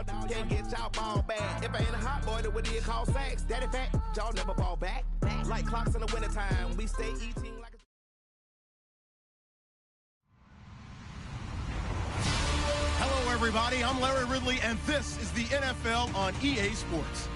y'all can't get y'all ball back. If I ain't a hot boy, then what do you call sacks? Daddy fact, y'all never ball back. Like clocks in the wintertime, we stay eating like a... Hello, everybody. I'm Larry Ridley, and this is the NFL on EA Sports.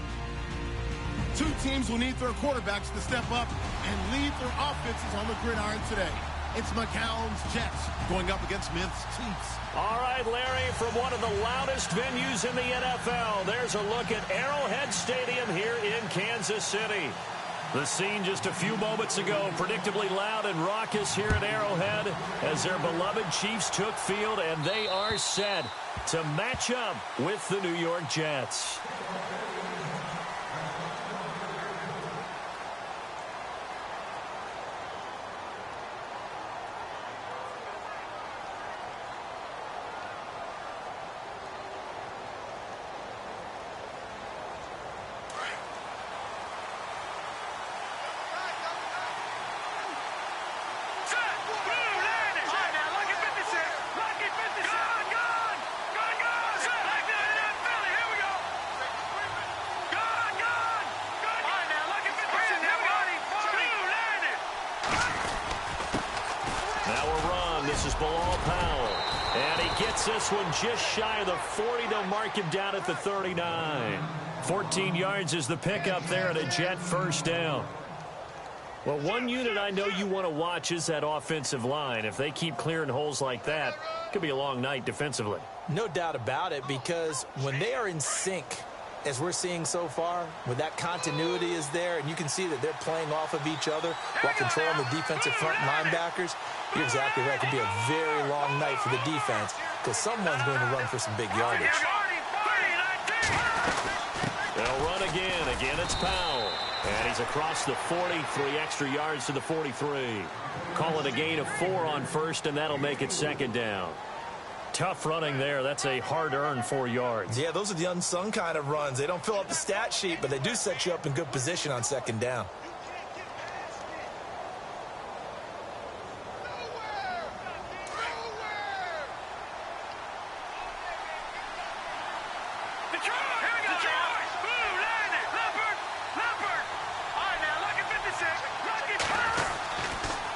Two teams will need their quarterbacks to step up and lead their offenses on the gridiron today. It's McCown's Jets going up against Smith's Chiefs. All right, Larry, from one of the loudest venues in the NFL, there's a look at Arrowhead Stadium here in Kansas City. The scene just a few moments ago, predictably loud and raucous here at Arrowhead as their beloved Chiefs took field, and they are set to match up with the New York Jets. This one just shy of the 40 to mark him down at the 39. 14 yards is the pickup there at a Jet first down. Well, one unit I know you want to watch is that offensive line. If they keep clearing holes like that, it could be a long night defensively. No doubt about it, because when they are in sync, as we're seeing so far, when that continuity is there, and you can see that they're playing off of each other while controlling the defensive front linebackers, you're exactly right. It could be a very long night for the defense because someone's going to run for some big yardage. They'll run again. Again, it's Powell. And he's across the 40, 3 extra yards to the 43. Call it a gain of 4 on first, and that'll make it second down. Tough running there. That's a hard-earned 4 yards. Yeah, those are the unsung kind of runs. They don't fill up the stat sheet, but they do set you up in good position on second down.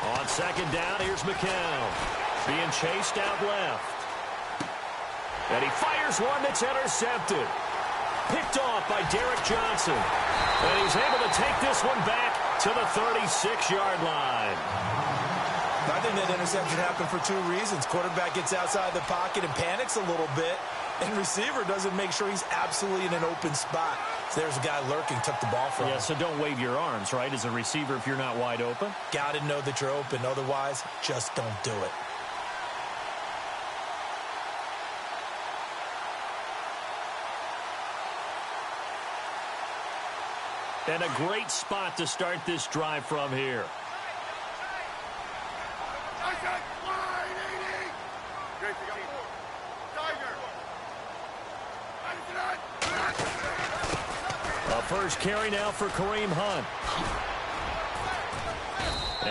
On second down, here's McCown. Being chased out left. And he fires one that's intercepted. Picked off by Derek Johnson. And he's able to take this one back to the 36-yard line. I think that interception happened for 2 reasons. Quarterback gets outside the pocket and panics a little bit. And receiver doesn't make sure he's absolutely in an open spot. So there's a guy lurking, took the ball from him. Yeah, so don't wave your arms, right, as a receiver if you're not wide open. Got to know that you're open. Otherwise, just don't do it. And a great spot to start this drive from here. A first carry now for Kareem Hunt.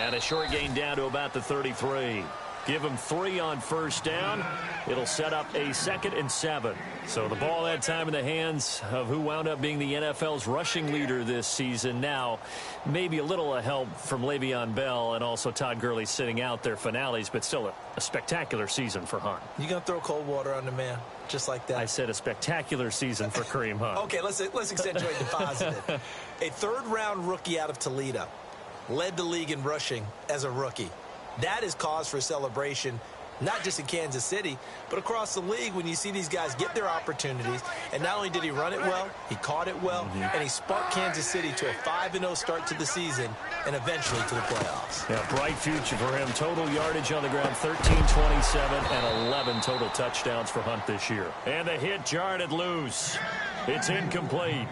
And a short gain down to about the 33. Give him 3 on first down. It'll set up a 2nd and 7. So the ball that time in the hands of who wound up being the NFL's rushing leader this season. Now, maybe a little help from Le'Veon Bell and also Todd Gurley sitting out their finales, but still a spectacular season for Hunt. You going to throw cold water on the man just like that? I said a spectacular season for Kareem Hunt. Okay, let's accentuate the positive. A third-round rookie out of Toledo led the league in rushing as a rookie. That is cause for celebration, not just in Kansas City, but across the league when you see these guys get their opportunities. And not only did he run it well, he caught it well, and he spun Kansas City to a 5-0 start to the season and eventually to the playoffs. Yeah, bright future for him. Total yardage on the ground, 1327, and 11 total touchdowns for Hunt this year. And the hit jarred it loose. It's incomplete.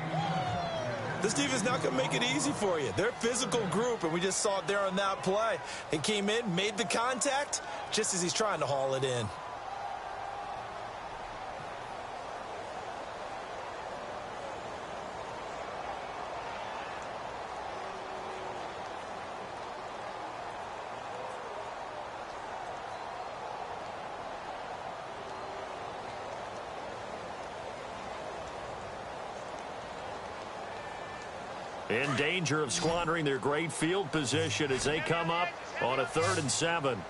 This defense is not going to make it easy for you. They're a physical group, and we just saw it there on that play. He came in, made the contact, just as he's trying to haul it in. in danger of squandering their great field position as they come up on a 3rd and 7.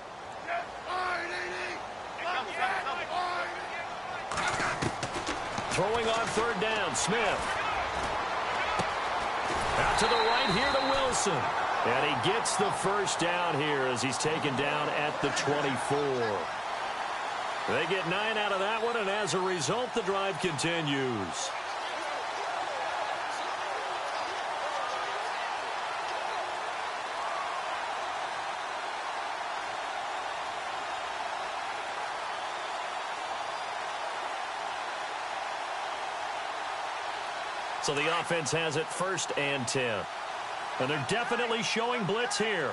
Throwing on 3rd down, Smith. Out to the right here to Wilson. And he gets the first down here as he's taken down at the 24. They get 9 out of that one, and as a result, the drive continues. So the offense has it 1st and 10. And they're definitely showing blitz here.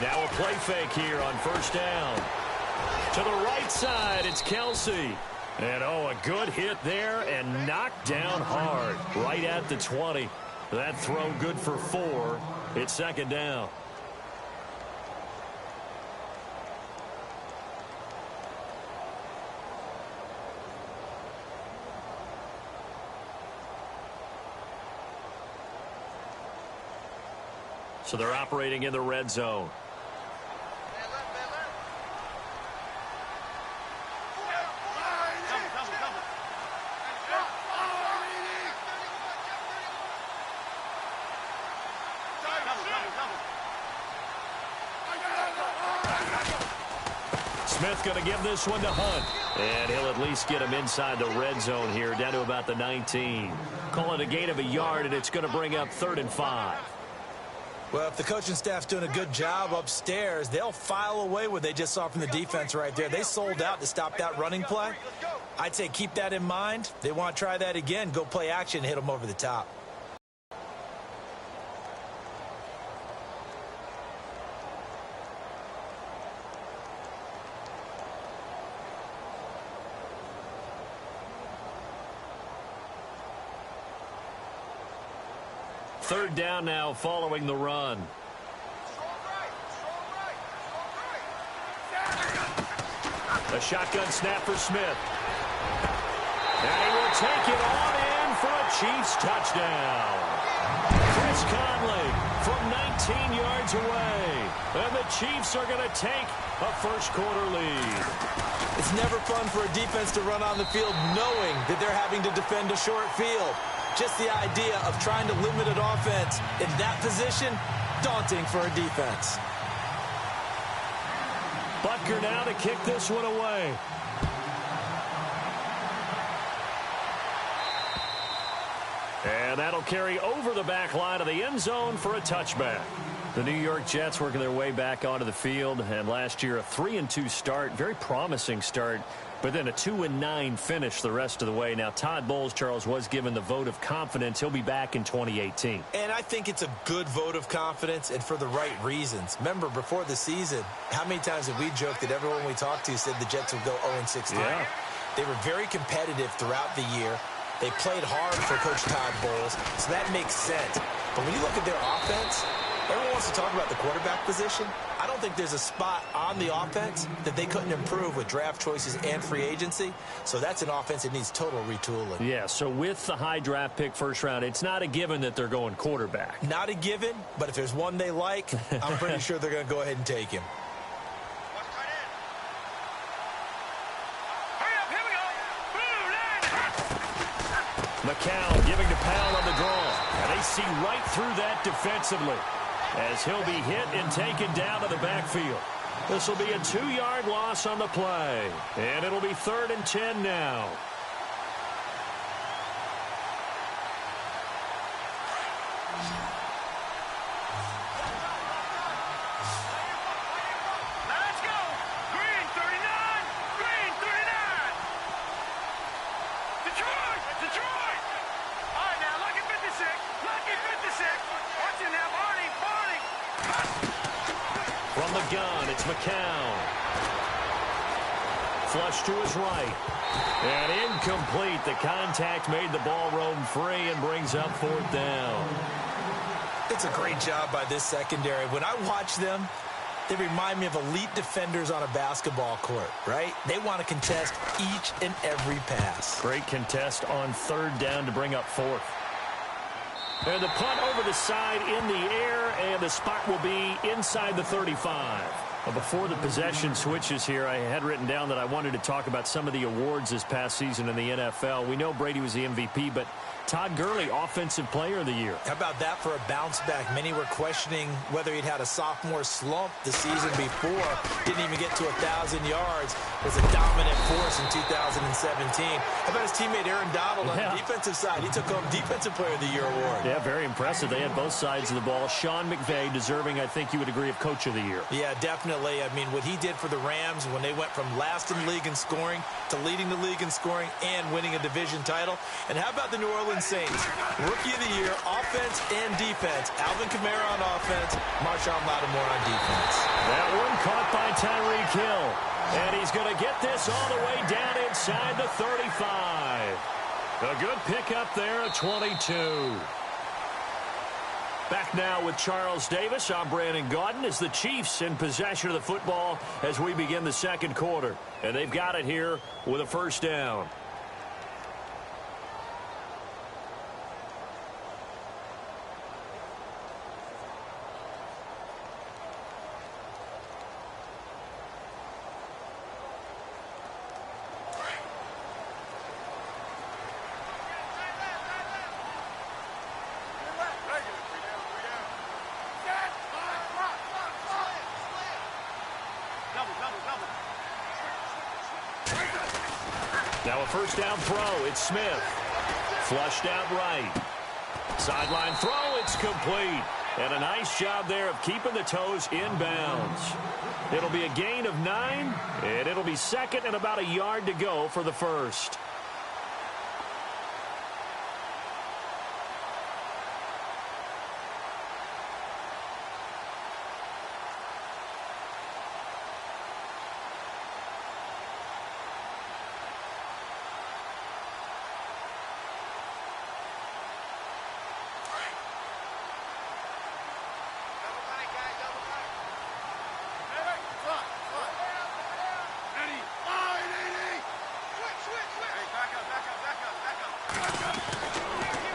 Now a play fake here on 1st down. To the right side, it's Kelsey. And, oh, a good hit there and knocked down hard right at the 20. That throw good for 4. It's 2nd down. So they're operating in the red zone. Smith going to give this one to Hunt. And he'll at least get him inside the red zone here, down to about the 19. Call it a gain of a yard, and it's going to bring up 3rd and 5. Well, if the coaching staff's doing a good job upstairs, they'll file away what they just saw from the defense right there. They sold out to stop that running play. I'd say keep that in mind. They want to try that again. Go play action, hit them over the top. Third down now following the run. A shotgun snap for Smith. And he will take it on in for a Chiefs touchdown. Chris Conley from 19 yards away. And the Chiefs are going to take a first-quarter lead. It's never fun for a defense to run on the field knowing that they're having to defend a short field. Just the idea of trying to limit an offense in that position, daunting for a defense. Butker now to kick this one away. And that'll carry over the back line of the end zone for a touchback. The New York Jets working their way back onto the field, and last year a 3-2 start, very promising start, but then a 2-9 finish the rest of the way. Now Todd Bowles, Charles, was given the vote of confidence. He'll be back in 2018. And I think it's a good vote of confidence and for the right reasons. Remember, before the season, how many times have we joked that everyone we talked to said the Jets would go 0-16? Yeah. They were very competitive throughout the year. They played hard for Coach Todd Bowles, so that makes sense. But when you look at their offense, everyone wants to talk about the quarterback position. I don't think there's a spot on the offense that they couldn't improve with draft choices and free agency. So that's an offense that needs total retooling. Yeah, so with the high draft pick first round, it's not a given that they're going quarterback. Not a given, but if there's one they like, I'm pretty sure they're going to go ahead and take him. McCown giving to Powell on the draw. And they see right through that defensively as he'll be hit and taken down to the backfield. This will be a 2-yard loss on the play. And it'll be 3rd and 10 now. From the gun, it's McCown. Flush to his right. And incomplete. The contact made the ball roam free and brings up 4th down. It's a great job by this secondary. When I watch them, They remind me of elite defenders on a basketball court, right? They want to contest each and every pass. Great contest on third down to bring up fourth. And the punt over the side in the air, and the spot will be inside the 35. Well, before the possession switches here, I had written down that I wanted to talk about some of the awards this past season in the NFL. We know Brady was the MVP, but Todd Gurley, Offensive Player of the Year. How about that for a bounce back? Many were questioning whether he'd had a sophomore slump the season before. Didn't even get to 1,000 yards. Was a dominant force in 2017. How about his teammate Aaron Donald on the defensive side? He took home Defensive Player of the Year award. Yeah, very impressive. They had both sides of the ball. Sean McVay deserving, I think you would agree, of Coach of the Year. Yeah, definitely. I mean, what he did for the Rams when they went from last in the league in scoring to leading the league in scoring and winning a division title. And how about the New Orleans Saints? Rookie of the Year, offense and defense. Alvin Kamara on offense, Marshawn Lattimore on defense. That one caught by Tyreek Hill. And he's going to get this all the way down inside the 35. A good pickup there at 22. Back now with Charles Davis. I'm Brandon Gaudin as the Chiefs in possession of the football as we begin the second quarter. And they've got it here with a first down. Now a first down throw. It's Smith. Flushed out right. Sideline throw. It's complete. And a nice job there of keeping the toes in bounds. It'll be a gain of 9, and it'll be second and about a yard to go for the first.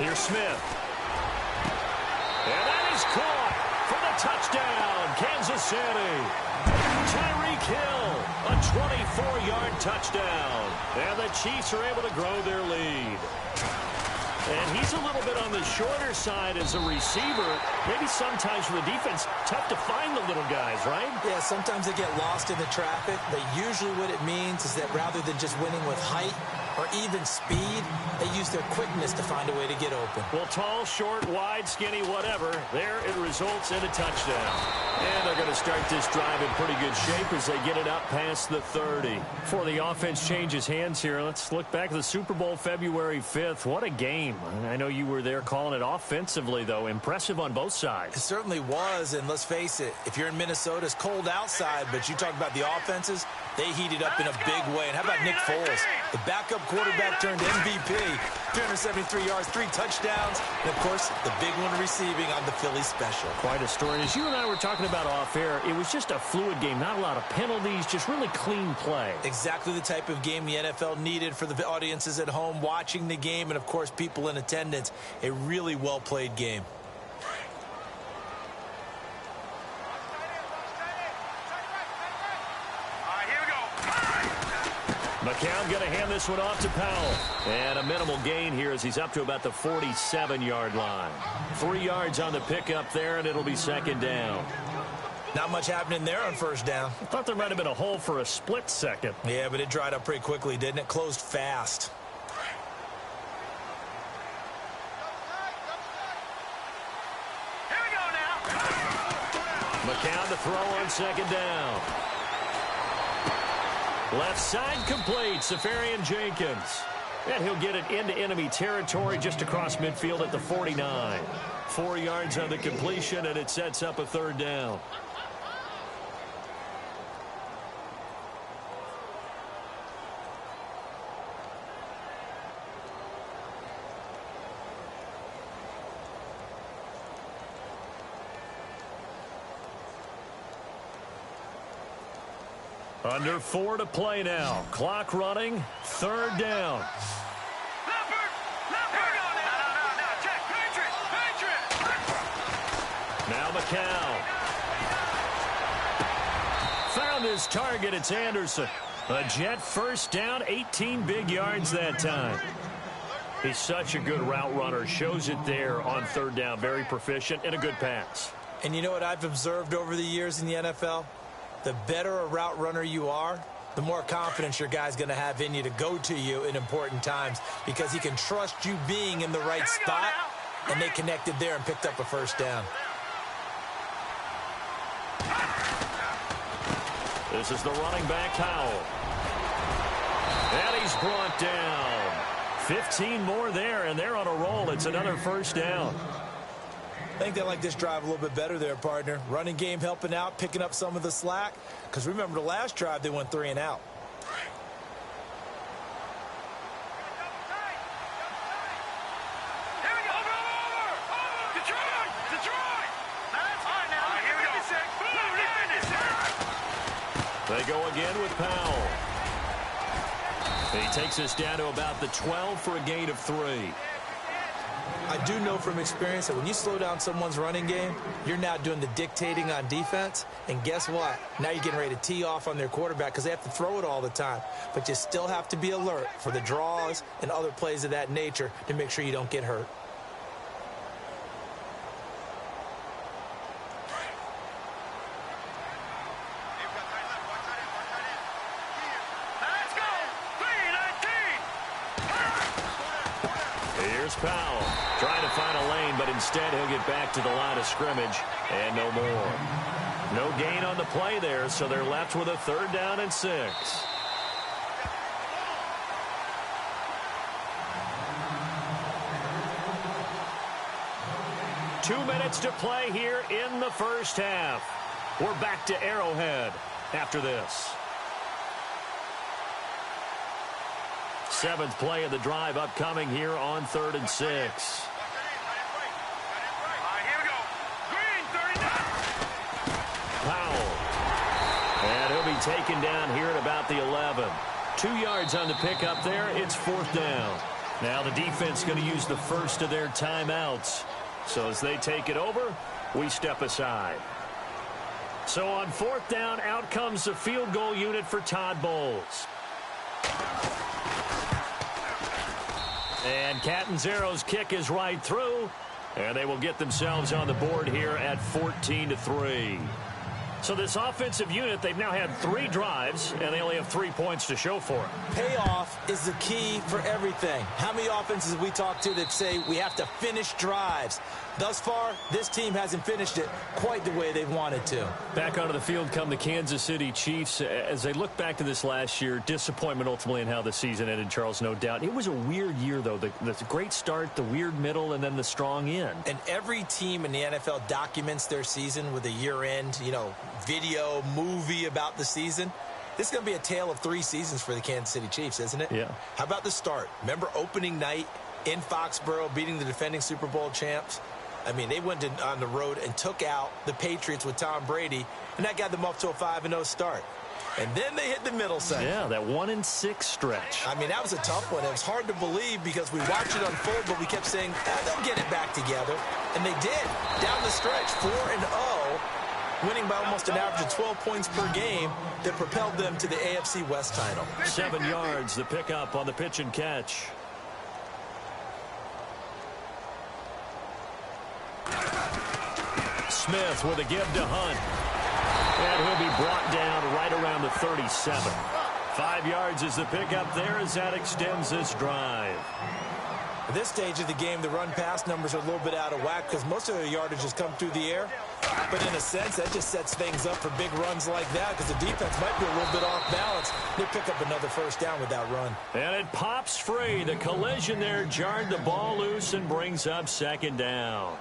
Here's Smith. And that is caught for the touchdown, Kansas City. Tyreek Hill, a 24-yard touchdown. And the Chiefs are able to grow their lead. And he's a little bit on the shorter side as a receiver. Maybe sometimes for the defense, tough to find the little guys, right? Yeah, sometimes they get lost in the traffic, but usually what it means is that rather than just winning with height or even speed, they use their quickness to find a way to get open. Well, tall, short, wide, skinny, whatever, there it results in a touchdown. And they're going to start this drive in pretty good shape as they get it up past the 30. Before the offense changes hands here, let's look back at the Super Bowl February 5th. What a game. I know you were there calling it offensively, though. Impressive on both sides. It certainly was, and let's face it, if you're in Minnesota, it's cold outside, but you talk about the offenses, they heated up in a big way. And how about Nick Foles? The backup quarterback turned MVP, 373 yards, 3 touchdowns, and, of course, the big one receiving on the Philly special. Quite a story. As you and I were talking about off air, it was just a fluid game, not a lot of penalties, just really clean play. Exactly the type of game the NFL needed for the audiences at home watching the game and, of course, people in attendance. A really well-played game. McCown going to hand this one off to Powell. And a minimal gain here as he's up to about the 47-yard line. 3 yards on the pickup there, and it'll be second down. Not much happening there on first down. I thought there might have been a hole for a split second. Yeah, but it dried up pretty quickly, didn't it? Closed fast. Here we go now. McCown to throw on second down. Left side complete, Safarian Jenkins. And he'll get it into enemy territory just across midfield at the 49. 4 yards on the completion, and it sets up a third down. Under 4 to play now. Clock running. Third down. Now McCown. Found his target. It's Anderson. A Jet first down, 18 big yards that time. He's such a good route runner. Shows it there on third down. Very proficient and a good pass. And you know what I've observed over the years in the NFL? The better a route runner you are, the more confidence your guy's going to have in you to go to you in important times because he can trust you being in the right spot, and they connected there and picked up a first down. This is the running back, Howell. And he's brought down. 15 more there, and they're on a roll. It's another first down. I think they like this drive a little bit better there, partner. Running game helping out, picking up some of the slack. Because remember, the last drive, they went 3 and out. They go again with Powell. He takes us down to about the 12 for a gain of 3. I do know from experience that when you slow down someone's running game, you're now doing the dictating on defense. And guess what? Now you're getting ready to tee off on their quarterback because they have to throw it all the time. But you still have to be alert for the draws and other plays of that nature to make sure you don't get hurt. Powell trying to find a lane, but instead he'll get back to the line of scrimmage and no more. No gain on the play there, so they're left with a third down and 6. Two minutes to play here in the first half. We're back to Arrowhead after this. 7th play of the drive upcoming here on 3rd and 6. Powell. And he'll be taken down here at about the 11. 2 yards on the pickup there. It's 4th down. Now the defense going to use the first of their timeouts. So as they take it over, we step aside. So on 4th down, out comes the field goal unit for Todd Bowles. And Catanzaro's kick is right through, and they will get themselves on the board here at 14-3. So this offensive unit, they've now had 3 drives, and they only have 3 points to show for it. Payoff is the key for everything. How many offenses have we talked to that say we have to finish drives? Thus far, this team hasn't finished it quite the way they've wanted to. Back onto the field come the Kansas City Chiefs. As they look back to this last year, disappointment ultimately in how the season ended, Charles, no doubt. It was a weird year, though. The great start, the weird middle, and then the strong end. And every team in the NFL documents their season with a year-end, video, movie about the season. This is going to be a tale of 3 seasons for the Kansas City Chiefs, isn't it? Yeah. How about the start? Remember opening night in Foxborough, beating the defending Super Bowl champs? I mean, they went on the road and took out the Patriots with Tom Brady, and that got them up to a 5-0 start. And then they hit the middle section. Yeah, that 1-6 stretch. I mean, that was a tough one. It was hard to believe because we watched it unfold, but we kept saying, they'll get it back together. And they did. Down the stretch, 4-0, winning by almost an average of 12 points per game that propelled them to the AFC West title. 7 yards, the pickup on the pitch and catch. Smith with a give to Hunt. And he'll be brought down right around the 37. 5 yards is the pickup there as that extends this drive. At this stage of the game, the run-pass numbers are a little bit out of whack because most of their yardage has come through the air. But in a sense, that just sets things up for big runs like that because the defense might be a little bit off balance. They pick up another first down with that run. And it pops free. The collision there jarred the ball loose and brings up 2nd down.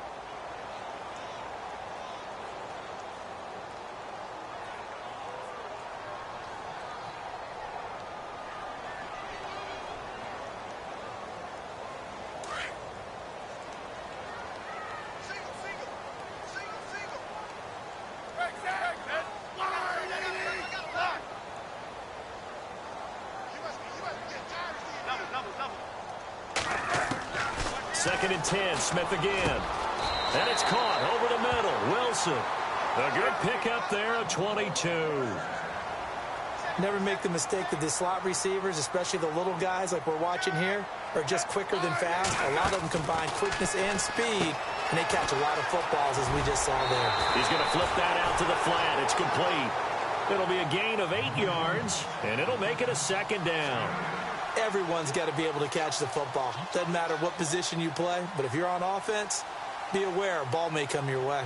2nd and 10. Smith again. And it's caught over the middle. Wilson. A good pickup there of 22. Never make the mistake that the slot receivers, especially the little guys like we're watching here, are just quicker than fast. A lot of them combine quickness and speed, and they catch a lot of footballs, as we just saw there. He's going to flip that out to the flat. It's complete. It'll be a gain of 8 yards, and it'll make it a 2nd down. Everyone's got to be able to catch the football. Doesn't matter what position you play, but if you're on offense, be aware a ball may come your way.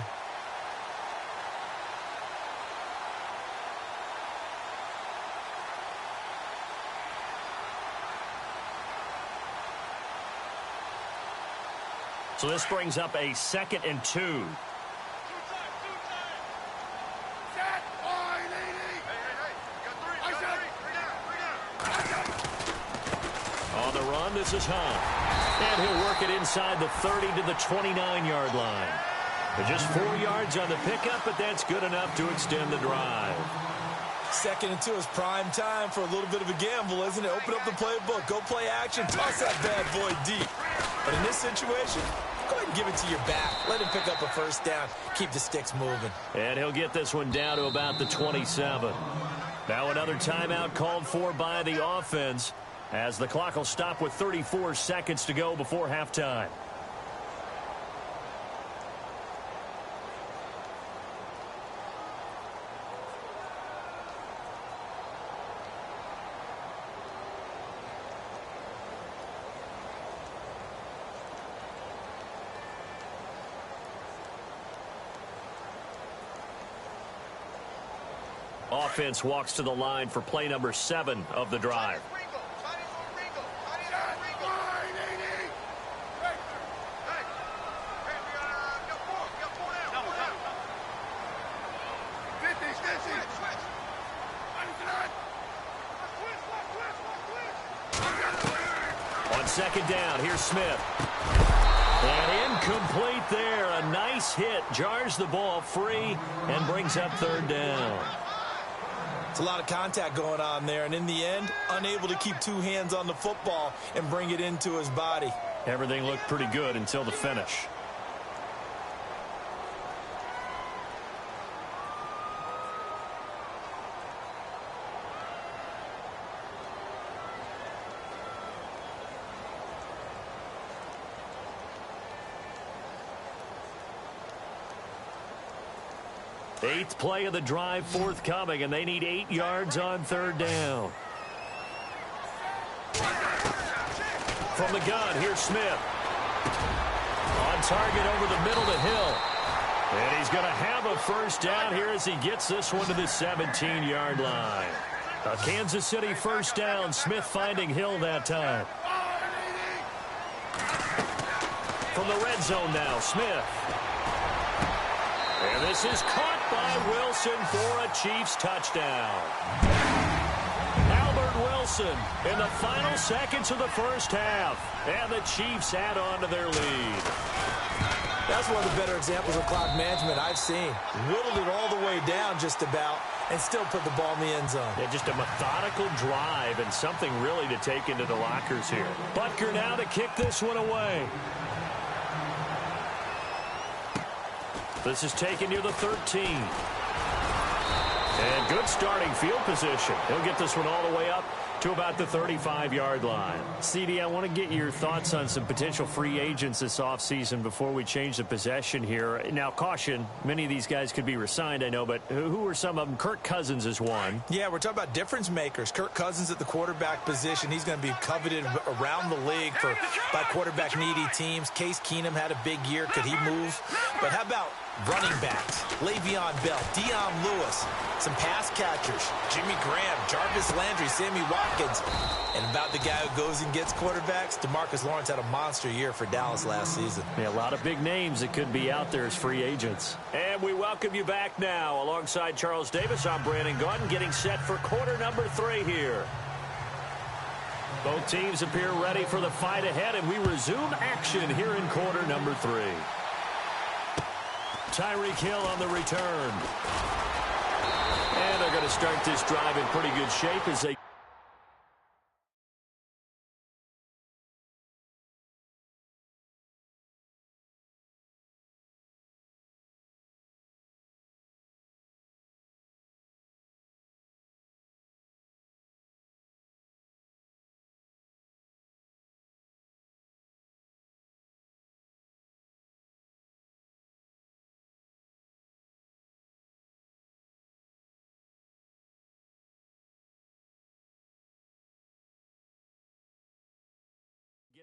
So this brings up a 2nd and 2. On the run, this is Hunt. And he'll work it inside the 30 to the 29-yard line. But just 4 yards on the pickup, but that's good enough to extend the drive. 2nd and 2 is prime time for a little bit of a gamble, isn't it? Open up the playbook, go play action, toss that bad boy deep. But in this situation, go ahead and give it to your back. Let him pick up a 1st down. Keep the sticks moving. And he'll get this one down to about the 27. Now another timeout called for by the offense, as the clock will stop with 34 seconds to go before halftime. Offense walks to the line for play number 7 of the drive. On 2nd down, here's Smith. And incomplete there. A nice hit. Jars the ball free and brings up 3rd down. It's a lot of contact going on there, and in the end, unable to keep 2 hands on the football and bring it into his body. Everything looked pretty good until the finish. Eighth play of the drive forthcoming, and they need 8 yards on 3rd down. From the gun, here's Smith. On target over the middle to Hill. And he's going to have a 1st down here as he gets this one to the 17-yard line. A Kansas City 1st down. Smith finding Hill that time. From the red zone now, Smith. And this is caught by Wilson for a Chiefs touchdown. Albert Wilson in the final seconds of the 1st half. And the Chiefs add on to their lead. That's one of the better examples of clock management I've seen. Whittled it all the way down just about and still put the ball in the end zone. Yeah, just a methodical drive and something really to take into the lockers here. Butker now to kick this one away. This is taken near the 13. And good starting field position. He'll get this one all the way up to about the 35-yard line. CD, I want to get your thoughts on some potential free agents this offseason before we change the possession here. Now, caution, many of these guys could be re-signed, I know, but who are some of them? Kirk Cousins is one. Yeah, we're talking about difference makers. Kirk Cousins at the quarterback position. He's going to be coveted around the league by quarterback-needy teams. Case Keenum had a big year. Could he move? But how about running backs? Le'Veon Bell, Dion Lewis, some pass catchers, Jimmy Graham, Jarvis Landry, Sammy Watkins. And about the guy who goes and gets quarterbacks, DeMarcus Lawrence had a monster year for Dallas last season. Yeah, a lot of big names that could be out there as free agents. And we welcome you back now. Alongside Charles Davis, I'm Brandon Gaudin, getting set for quarter number 3 here. Both teams appear ready for the fight ahead, and we resume action here in quarter number 3. Tyreek Hill on the return. And they're going to start this drive in pretty good shape as they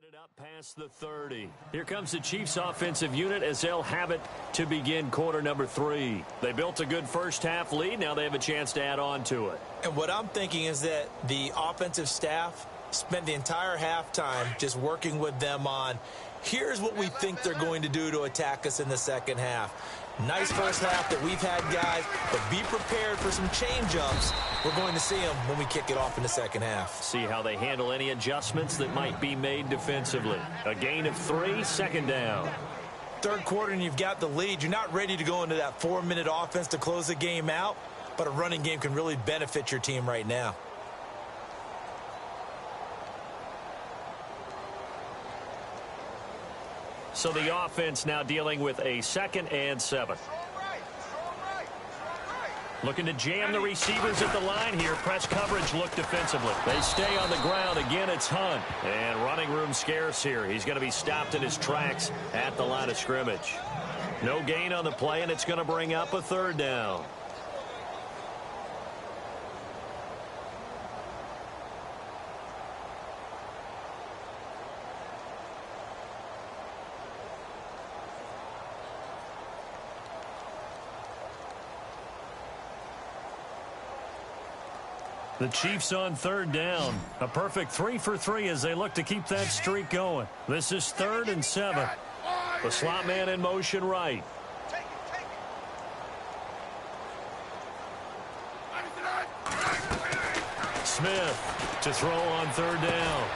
get it up past the 30. Here comes the Chiefs offensive unit as they'll have it to begin quarter number 3. They built a good first half lead. Now they have a chance to add on to it. And what I'm thinking is that the offensive staff spent the entire halftime just working with them on, here's what we think they're going to do to attack us in the second half. Nice first half that we've had, guys, but be prepared for some change-ups. We're going to see them when we kick it off in the second half. See how they handle any adjustments that might be made defensively. A gain of 3, second down. Third quarter and you've got the lead. You're not ready to go into that 4-minute offense to close the game out, but a running game can really benefit your team right now. So the offense now dealing with a 2nd and 7. Looking to jam the receivers at the line here. Press coverage look defensively. They stay on the ground. Again, it's Hunt. And running room scarce here. He's going to be stopped in his tracks at the line of scrimmage. No gain on the play, and it's going to bring up a 3rd down. The Chiefs on 3rd down. A perfect 3 for 3 as they look to keep that streak going. This is 3rd and 7. The slot man in motion right. Smith to throw on 3rd down.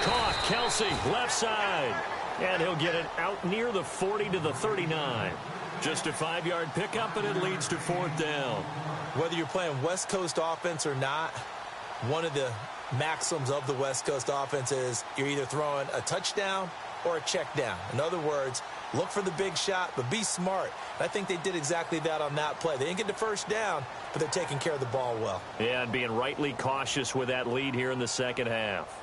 Caught. Kelsey, left side. And he'll get it out near the 40 to the 39. Just a 5-yard pickup, and it leads to 4th down. Whether you're playing West Coast offense or not, one of the maxims of the West Coast offense is you're either throwing a touchdown or a check down. In other words, look for the big shot, but be smart. I think they did exactly that on that play. They didn't get the first down, but they're taking care of the ball well. Yeah, and being rightly cautious with that lead here in the second half.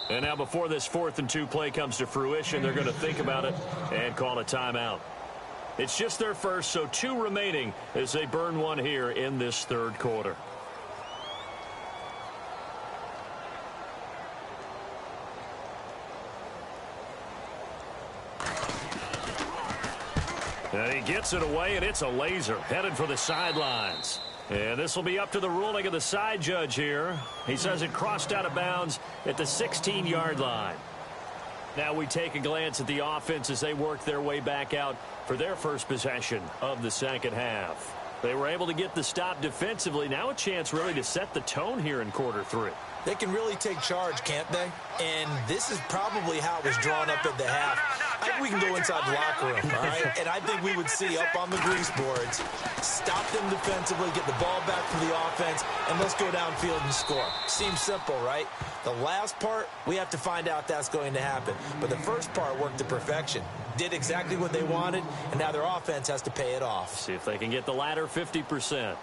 And now before this 4th and 2 play comes to fruition, they're going to think about it and call a timeout. It's just their first, so 2 remaining as they burn one here in this 3rd quarter. And he gets it away, and it's a laser headed for the sidelines. And this will be up to the ruling of the side judge here. He says it crossed out of bounds at the 16-yard line. Now we take a glance at the offense as they work their way back out for their first possession of the second half. They were able to get the stop defensively. Now a chance really to set the tone here in quarter 3. They can really take charge, can't they? And this is probably how it was drawn up at the half. I think we can go inside the locker room, all right? And I think we would see up on the grease boards, stop them defensively, get the ball back for the offense, and let's go downfield and score. Seems simple, right? The last part, we have to find out that's going to happen. But the first part worked to perfection. Did exactly what they wanted, and now their offense has to pay it off. See if they can get the latter 50%.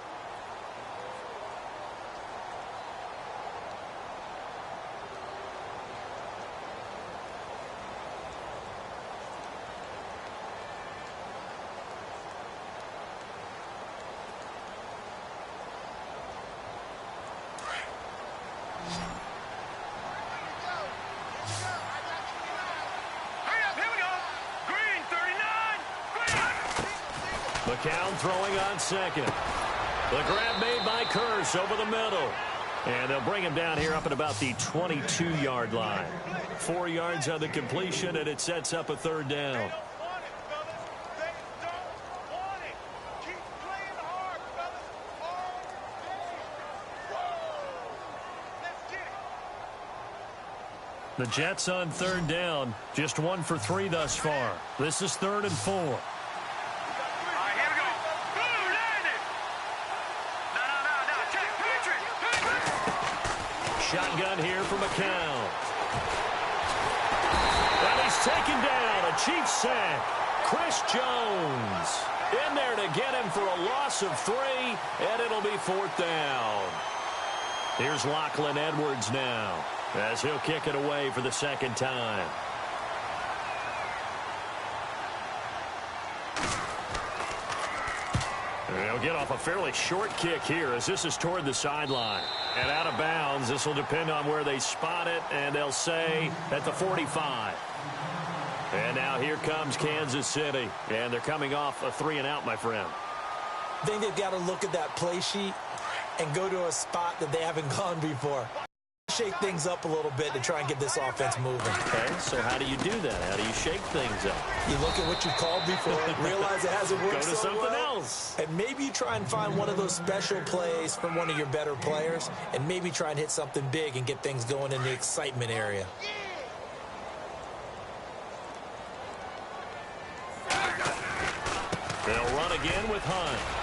McCown throwing on 2nd. The grab made by Kearse over the middle. And they'll bring him down here up at about the 22-yard line. 4 yards on the completion, and it sets up a 3rd down. The Jets on 3rd down, just 1 for 3 thus far. This is 3rd and 4. Shotgun here for McCown. And he's taken down. A Chiefs sack. Chris Jones in there to get him for a loss of 3, and it'll be 4th down. Here's Lachlan Edwards now. as he'll kick it away for the second time. They'll get off a fairly short kick here as this is toward the sideline. And out of bounds, this will depend on where they spot it, and they'll say at the 45. And now here comes Kansas City, and they're coming off a 3-and-out, my friend. I think they've got to look at that play sheet and go to a spot that they haven't gone before. Shake things up a little bit to try and get this offense moving. Okay, so how do you do that? How do you shake things up? You look at what you called before, realize it hasn't worked Go to so something well, else. and maybe you try and find one of those special plays from one of your better players, and maybe try and hit something big and get things going in the excitement area. They'll run again with Hunt.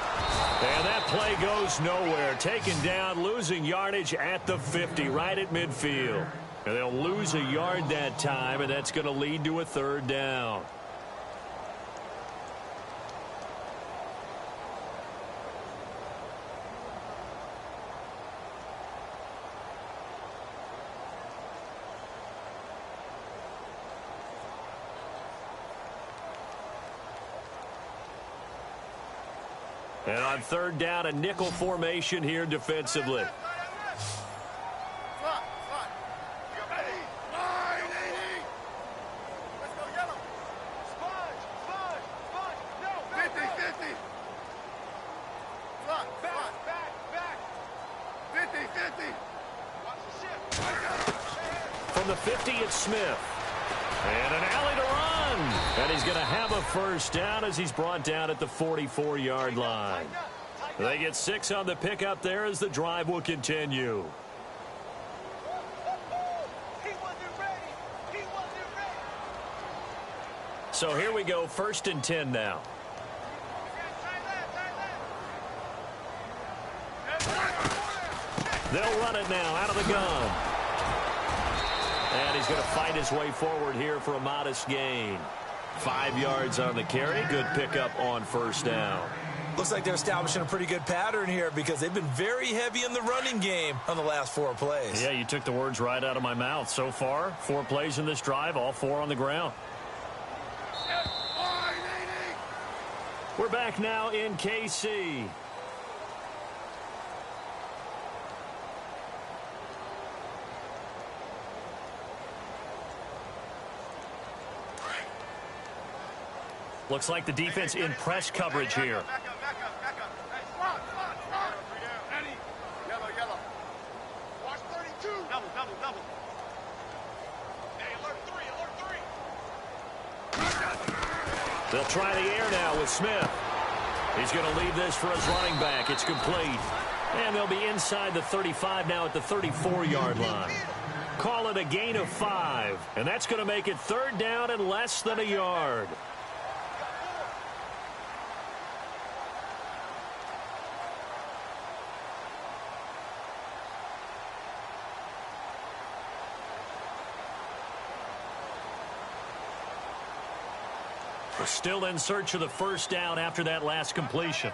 And that play goes nowhere. Taken down, losing yardage at the 50, right at midfield. And they'll lose a yard that time, and that's going to lead to a 3rd down. And on 3rd down, a nickel formation here defensively. From the 50, it's Smith. And an alley to run. And he's going to have a 1st down as he's brought down at the 44-yard line. They get 6 on the pickup there as the drive will continue. So here we go, 1st and 10 now. They'll run it now out of the gun. And he's going to fight his way forward here for a modest gain. 5 yards on the carry. Good pickup on 1st down. Looks like they're establishing a pretty good pattern here because they've been very heavy in the running game on the last 4 plays. Yeah, you took the words right out of my mouth. So far, 4 plays in this drive, all 4 on the ground. We're back now in KC. Looks like the defense in press coverage here. They'll try the air now with Smith. He's going to leave this for his running back. It's complete. And they'll be inside the 35 now at the 34-yard line. Call it a gain of 5. And that's going to make it 3rd down and less than a yard. We're still in search of the 1st down after that last completion.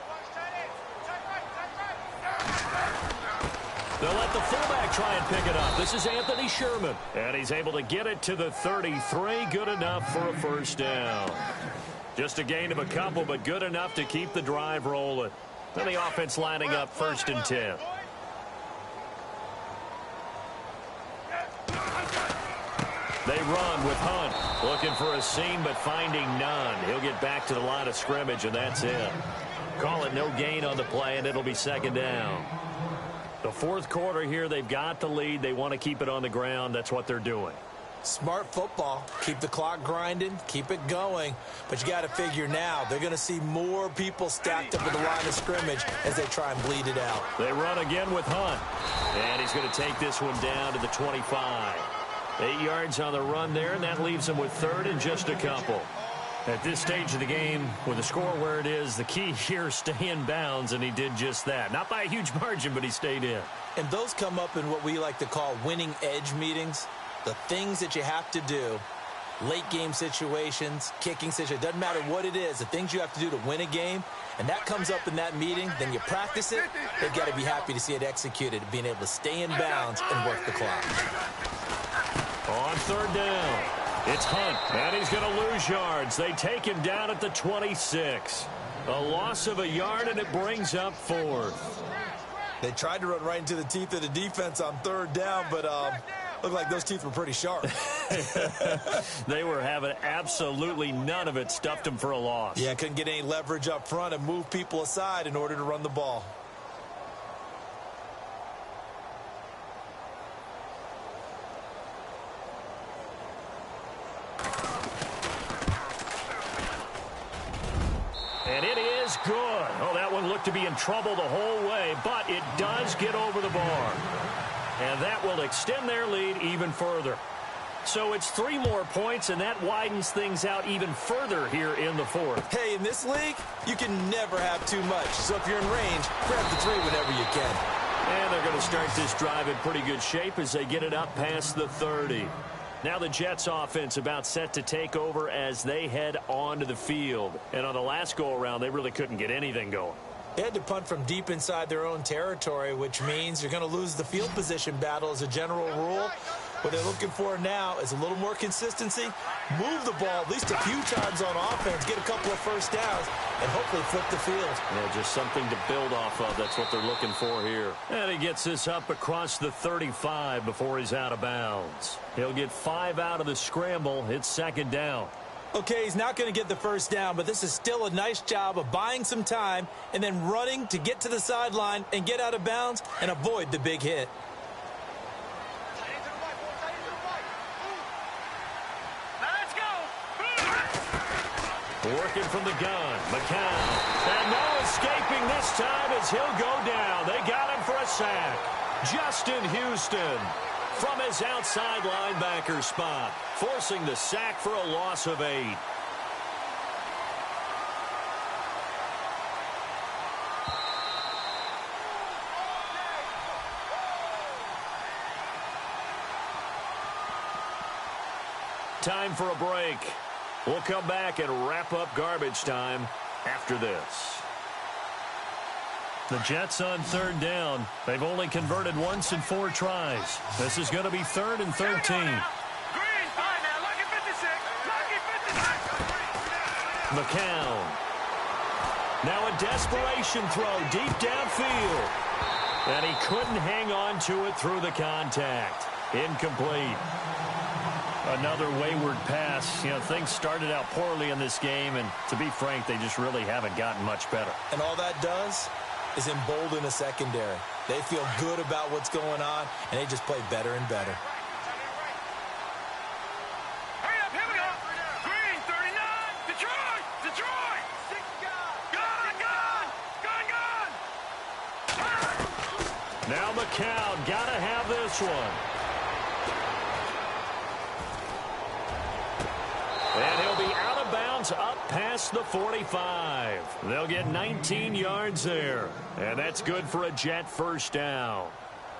They'll let the fullback try and pick it up. This is Anthony Sherman. And he's able to get it to the 33. Good enough for a 1st down. Just a gain of a couple, but good enough to keep the drive rolling. Then the offense lining up 1st and 10. They run with Hunt. Looking for a seam, but finding none. He'll get back to the line of scrimmage, and that's it. Call it no gain on the play, and it'll be 2nd down. The 4th quarter here, they've got the lead. They want to keep it on the ground. That's what they're doing. Smart football. Keep the clock grinding. Keep it going. But you got to figure now they're going to see more people stacked up at the line of scrimmage as they try and bleed it out. They run again with Hunt. And he's going to take this one down to the 25. 8 yards on the run there, and that leaves him with 3rd and just a couple. At this stage of the game, with the score where it is, the key here is stay in bounds, and he did just that. Not by a huge margin, but he stayed in. And those come up in what we like to call winning edge meetings. The things that you have to do, late game situations, kicking situations, doesn't matter what it is, the things you have to do to win a game, and that comes up in that meeting, then you practice it, they've got to be happy to see it executed, being able to stay in bounds and work the clock. On third down, it's Hunt, and he's going to lose yards. They take him down at the 26. A loss of a yard, and it brings up fourth. They tried to run right into the teeth of the defense on third down, but looked like those teeth were pretty sharp. They were having absolutely none of it. Stuffed them for a loss. Yeah, couldn't get any leverage up front and move people aside in order to run the ball. And it is good. Oh, that one looked to be in trouble the whole way, but it does get over the bar. And that will extend their lead even further. So it's 3 more points, and that widens things out even further here in the fourth. Hey, in this league, you can never have too much. So if you're in range, grab the 3 whenever you can. And they're going to start this drive in pretty good shape as they get it up past the 30. Now the Jets offense about set to take over as they head onto the field. And on the last go-around, they really couldn't get anything going. They had to punt from deep inside their own territory, which means you're going to lose the field position battle as a general rule. What they're looking for now is a little more consistency, move the ball at least a few times on offense, get a couple of first downs, and hopefully flip the field. Yeah, just something to build off of. That's what they're looking for here. And he gets this up across the 35 before he's out of bounds. He'll get 5 out of the scramble. It's second down. Okay, he's not going to get the first down, but this is still a nice job of buying some time and then running to get to the sideline and get out of bounds and avoid the big hit. Working from the gun, McCown. And no escaping this time as he'll go down. They got him for a sack. Justin Houston from his outside linebacker spot, forcing the sack for a loss of 8. Time for a break. We'll come back and wrap up garbage time after this. The Jets on third down. They've only converted once in 4 tries. This is going to be 3rd and 13. McCown. Now a desperation throw deep downfield. And he couldn't hang on to it through the contact. Incomplete. Another wayward pass. You know, things started out poorly in this game, and to be frank, they just really haven't gotten much better. And all that does is embolden a secondary. They feel good about what's going on, and they just play better and better. Hurry up, here we go. Green, 39. Detroit, Detroit. Gun. Now McCown got to have this one. And he'll be out of bounds up past the 45. They'll get 19 yards there. And that's good for a Jet first down.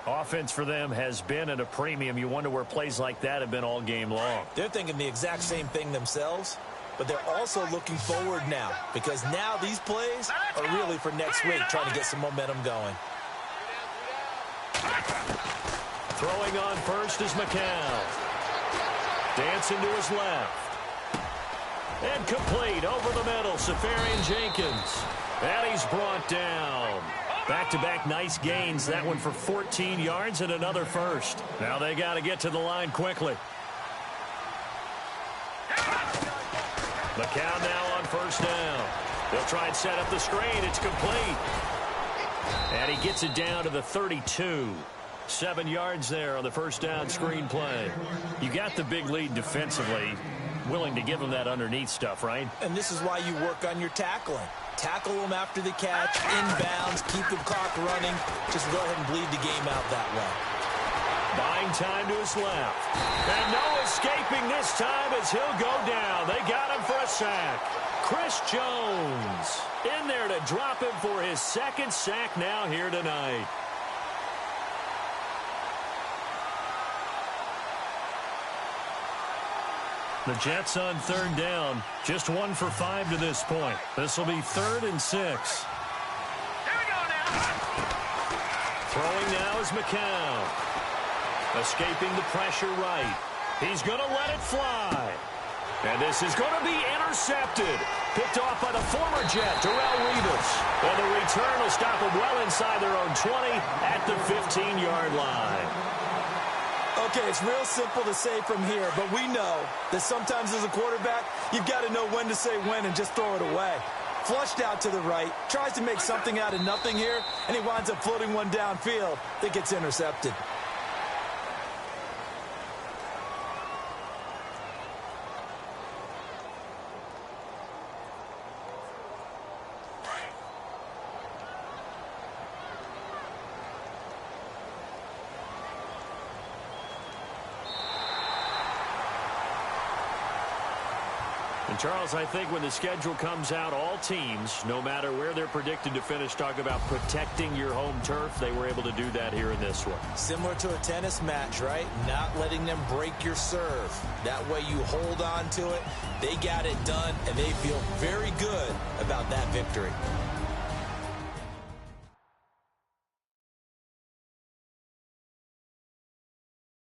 Offense for them has been at a premium. You wonder where plays like that have been all game long. They're thinking the exact same thing themselves, but they're also looking forward now, because now these plays are really for next week, trying to get some momentum going. Throwing on first is McCown. Dancing to his left. And complete over the middle, Safarian Jenkins. And he's brought down. Back-to-back nice gains. That one for 14 yards and another first. Now they got to get to the line quickly. McCown now on first down. They'll try and set up the screen. It's complete. And he gets it down to the 32. 7 yards there on the first down screen play. You got the big lead defensively. Willing to give them that underneath stuff, right? And this is why you work on your tackling. Tackle them after the catch, inbounds, keep the clock running. Just go ahead and bleed the game out that way. Buying time to his left. And no escaping this time as he'll go down. They got him for a sack. Chris Jones in there to drop him for his 2nd sack now here tonight. The Jets on third down, just 1 for 5 to this point. This will be 3rd and 6. Here we go now. Throwing now is McCown. Escaping the pressure right. He's going to let it fly. And this is going to be intercepted. Picked off by the former Jet, Darrelle Revis. And the return will stop them well inside their own 20 at the 15-yard line. Okay, it's real simple to say from here, but we know that sometimes as a quarterback, you've got to know when to say when and just throw it away. Flushed out to the right, tries to make something out of nothing here, and he winds up floating one downfield that gets intercepted. And Charles, I think when the schedule comes out, all teams, no matter where they're predicted to finish, talk about protecting your home turf. They were able to do that here in this one. Similar to a tennis match, right? Not letting them break your serve. That way you hold on to it. They got it done, and they feel very good about that victory.